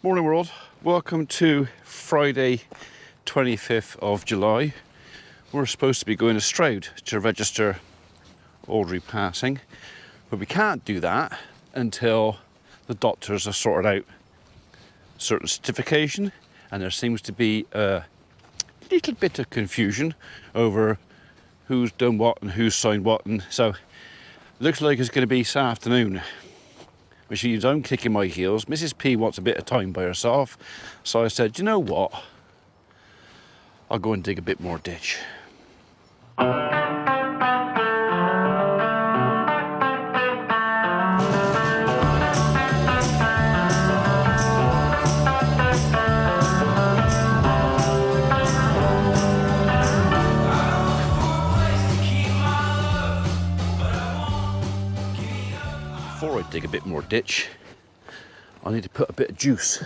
Morning world, welcome to Friday 25th of July. We're supposed to be going to Stroud to register Audrey passing, but we can't do that until the doctors have sorted out certain certification, and there seems to be a little bit of confusion over who's done what and who's signed what, and so it looks like it's going to be this afternoon, which means I'm kicking my heels. Mrs. P wants a bit of time by herself, so I said, you know what, I'll go and dig a bit more ditch. Before I dig a bit more ditch, I need to put a bit of juice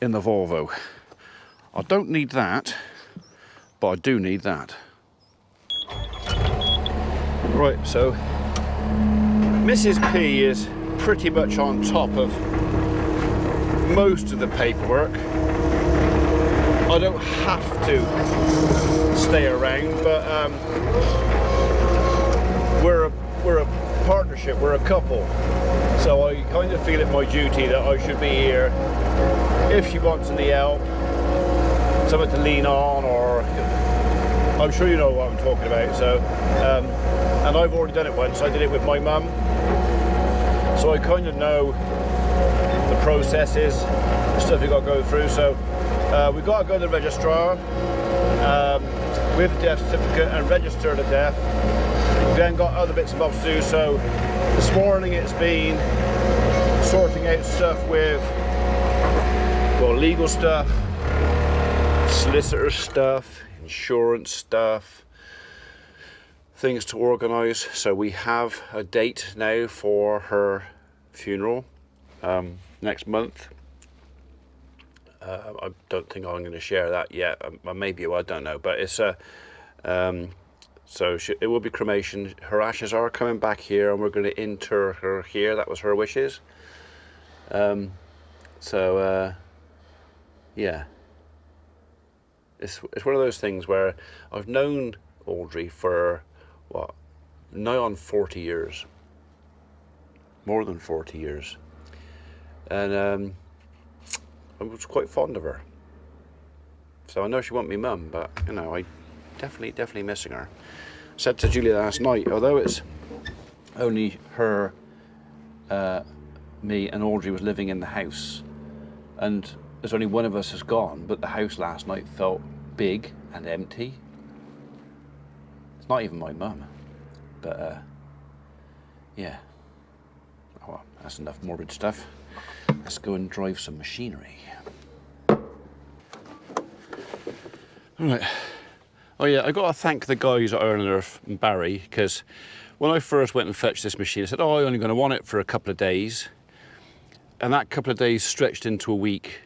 in the Volvo. I don't need that, but I do need that. Right, so Mrs. P is pretty much on top of most of the paperwork. I don't have to stay around, but we're a partnership, we're a couple, so I kind of feel it my duty that I should be here if she wants any help, something to lean on, or I'm sure you know what I'm talking about. So and I've already done it once. I did it with my mum, so I kind of know the processes, the stuff you got to go through. So we've got to go to the registrar with the death certificate and register the death. We've then got other bits and bobs to do. So this morning it's been sorting out stuff with, well, legal stuff, solicitor stuff, insurance stuff, things to organise. So we have a date now for her funeral next month. I don't think I'm going to share that yet. Maybe I don't know, but it's a so it will be cremation. Her ashes are coming back here, and we're going to inter her here. That was her wishes. Yeah, it's one of those things where I've known Audrey for what, now on 40 years, more than 40 years, and I was quite fond of her. So I know she wasn't me mum, but you know, I definitely missing her. Said to Julia last night, although it's only her, me and Audrey was living in the house, and there's only one of us has gone, but the house last night felt big and empty. It's not even my mum, but yeah. Oh, well, that's enough morbid stuff. Let's go and drive some machinery. All right. Oh yeah, I got to thank the guys at Iron Earth and Barry, because when I first went and fetched this machine, I said, oh, I'm only going to want it for a couple of days. And that couple of days stretched into a week.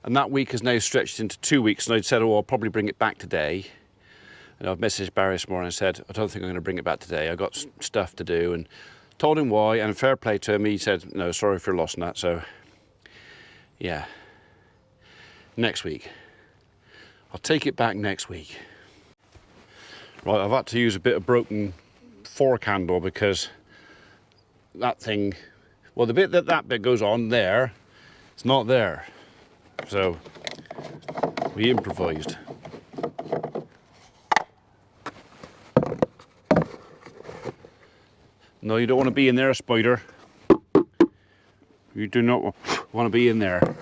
And that week has now stretched into 2 weeks. And I said, oh, I'll probably bring it back today. And I've messaged Barry this morning and said, I don't think I'm going to bring it back today. I've got stuff to do. And told him why, and fair play to him. He said, no, sorry for your loss and that. So, yeah. Next week. I'll take it back next week. Right, I've had to use a bit of broken fork handle because that thing, well, the bit that bit goes on there, it's not there. So we improvised. No, you don't want to be in there, Spider. You do not want to be in there.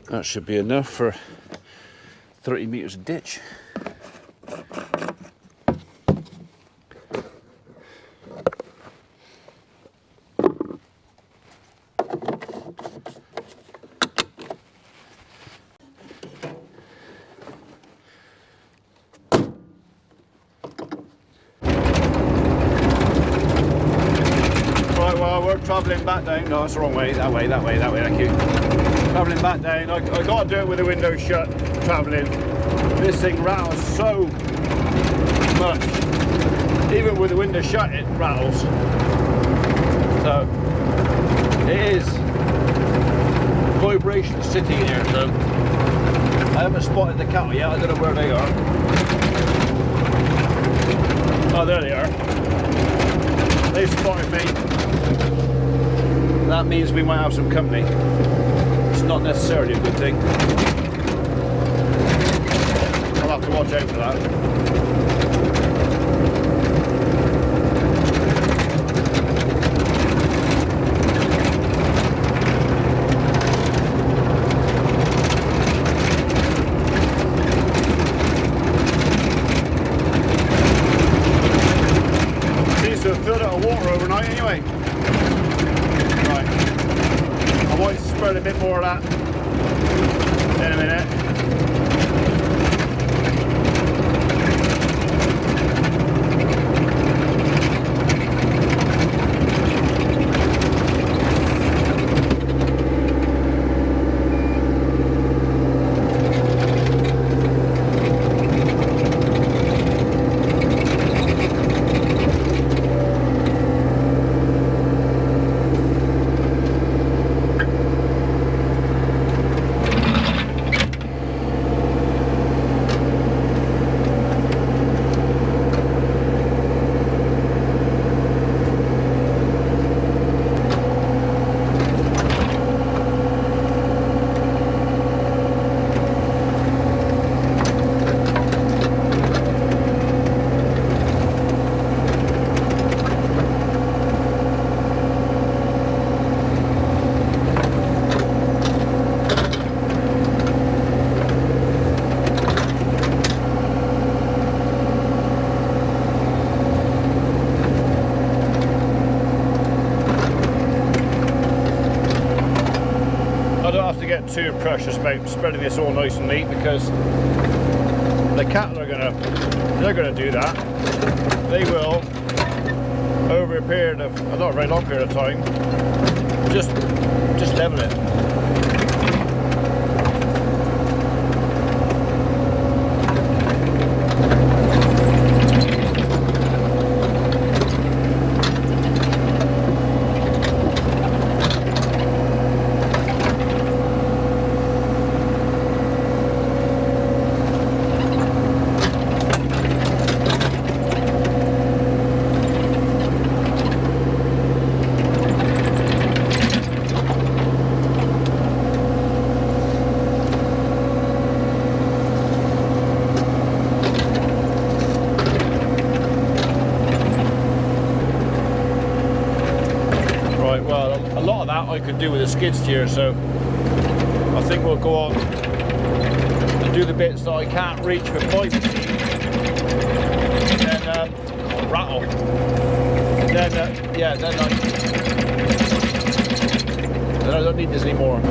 That should be enough for 30 metres of ditch. Right, well, we're travelling back down. No, it's the wrong way. That way, thank you. travelling back down. I got to do it with the window shut, travelling. This thing rattles so much. Even with the window shut, it rattles. So it is vibration city here. So I haven't spotted the cattle yet. I don't know where they are. Oh, there they are. They spotted me. That means we might have some company. It's not necessarily a good thing. I'll have to watch out for that. Seems to have filled out of water overnight anyway. Right. I might spread a bit more of that in a minute. Get too precious about spreading this all nice and neat, because the cattle are gonna do that. They will, over a period of a not very long period of time, just level it. I could do with a skid steer, so I think we'll go on and do the bits that I can't reach with 5 speed, then rattle, then yeah, then I don't need this anymore.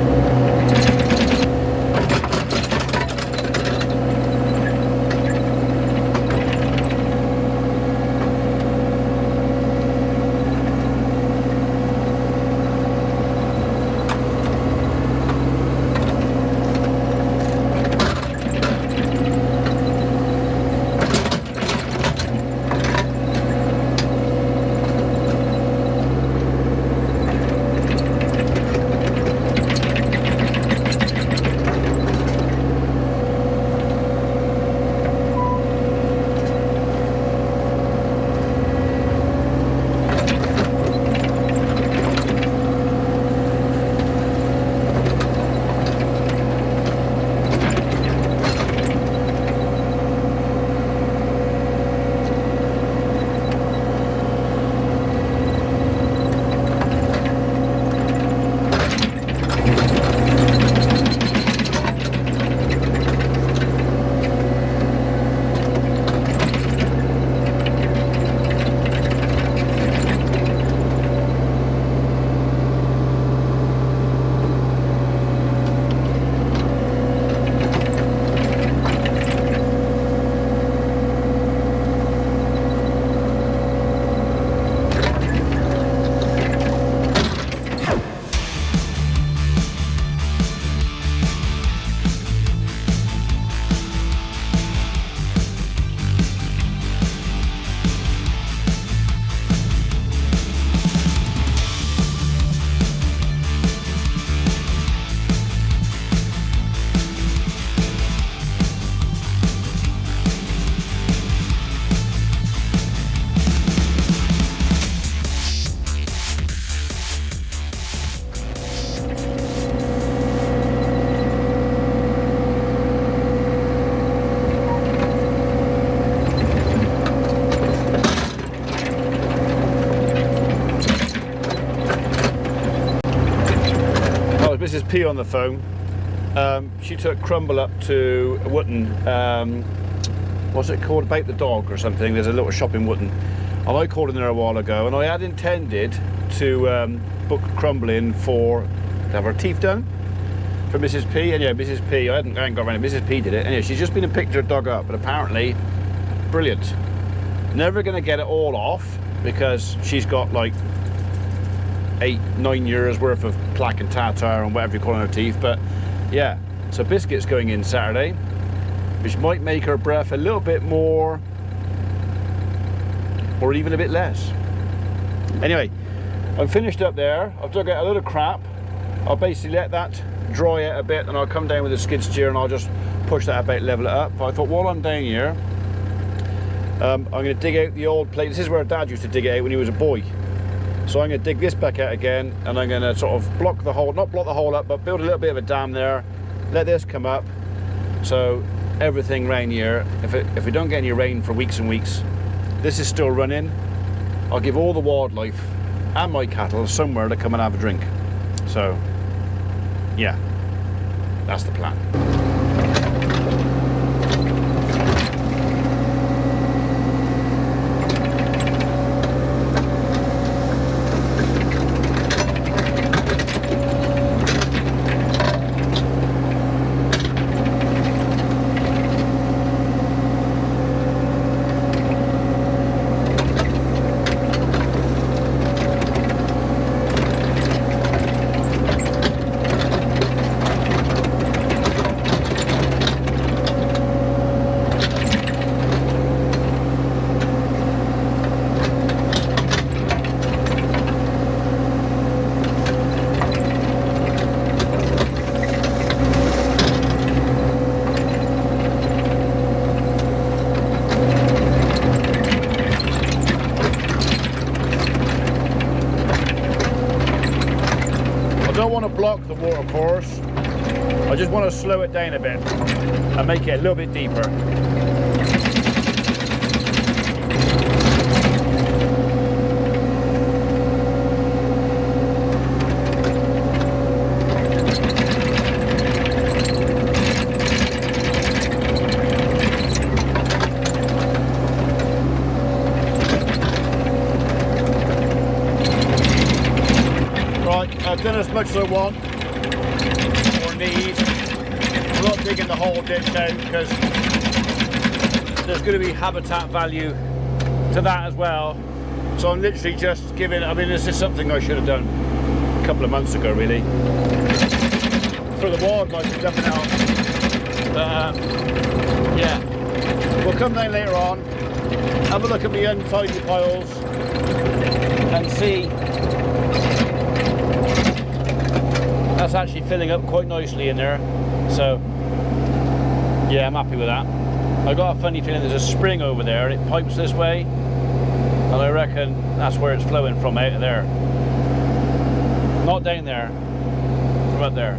on the phone. She took Crumble up to Wotton, what's it called, About the Dog or something. There's a little shop in Wotton, and I called in there a while ago, and I had intended to book Crumble in to have her teeth done for Mrs. P. And yeah, Mrs. P, I hadn't got around it, Mrs. P did it. Anyway, she's just been and picked her dog up, but apparently, brilliant. Never going to get it all off because she's got like 8-9 years worth of plaque and tartar and whatever you call on her teeth. But yeah, so Biscuit's going in Saturday, which might make her breath a little bit more or even a bit less. Anyway, I'm finished up there. I've dug out a little crap. I'll basically let that dry out a bit, and I'll come down with a skid steer and I'll just push that about, level it up. But I thought while I'm down here, I'm going to dig out the old plate. This is where Dad used to dig it out when he was a boy. So I'm going to dig this back out again, and I'm going to sort of block the hole, not block the hole up, but build a little bit of a dam there. Let this come up, so everything round here, if we don't get any rain for weeks and weeks, this is still running. I'll give all the wildlife and my cattle somewhere to come and have a drink. So yeah, that's the plan. Block the water course. I just want to slow it down a bit and make it a little bit deeper. I've done as much as I want or need. I'm not digging the whole ditch out because there's going to be habitat value to that as well. So I'm literally just giving, I mean, this is something I should have done a couple of months ago really. For the wildlife, it's nothing else. Yeah, we'll come down later on, have a look at the untidy piles and see. That's actually filling up quite nicely in there, so yeah, I'm happy with that. I got a funny feeling there's a spring over there, it pipes this way, and I reckon that's where it's flowing from, out of there. Not down there, from up there.